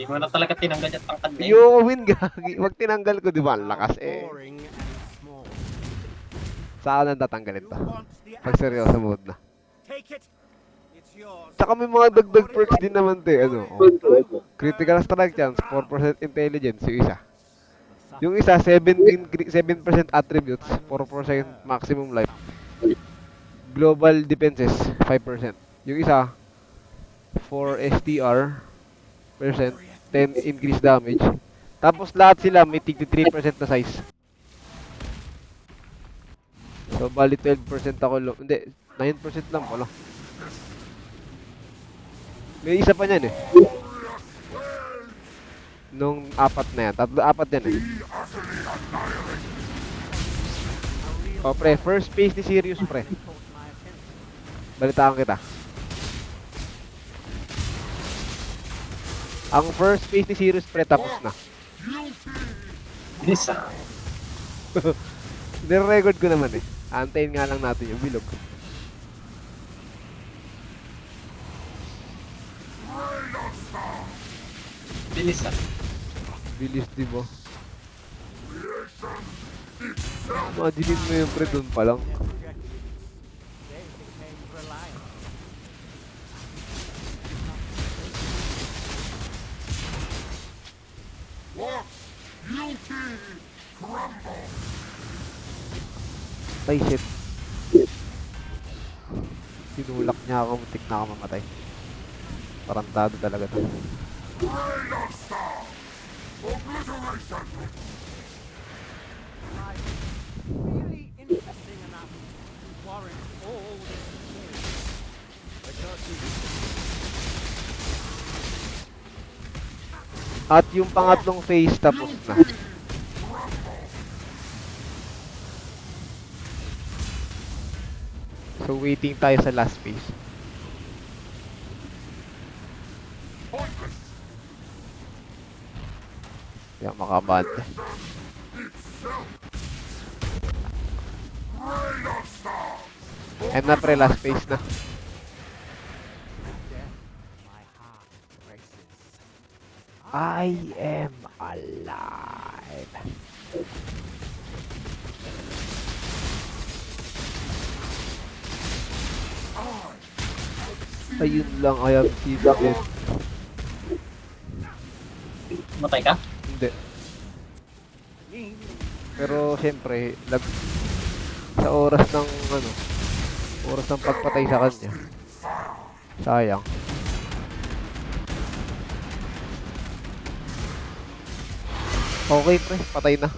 Hindi mo na talaga tinanggal yung tangkad na yun. Yo, win gagi. Wag tinanggal ko, di ba? Ang lakas eh. Saan nang tatanggalin to? Pag seryoso mode na. Tsaka may mga dagdag perks din naman te. Ano? Oh. Critical strike chance, 4% intelligence yung isa. Yung isa, 7% attributes, 4% maximum life. Global defenses, 5%. Yung isa, 4 STR percent, 10 increase damage. Tapos lahat sila may tig 3% na size. So bali 12% ako hindi, 9% lang pala. May isa pa niyan eh. Nung apat na yan, apat yan eh. Oh pre, first phase ni Sirius pre. Balitaan kita. Ang first phase ni Sirius pre tapos na. Bilis ah. Nire-record ko naman eh. Antayin nga lang natin yung bilog. Bilis ah. Bilis di ba? Imagine mo yung pre doon pa lang. Ay shit. Tinulak niya ako, muntik na ako mamatay. Parantado talaga to. Really interesting enough to warrant all this At yung pangatlong phase tapos na. So waiting tayo sa last phase. Kaya makabad. And na pre, last phase na. I am alive. Ayun lang, I am seated. Matay ka? Hindi. Pero siyempre, sa oras ng oras ng pagpatay sa kanya. Sayang. Okay pre, patay na.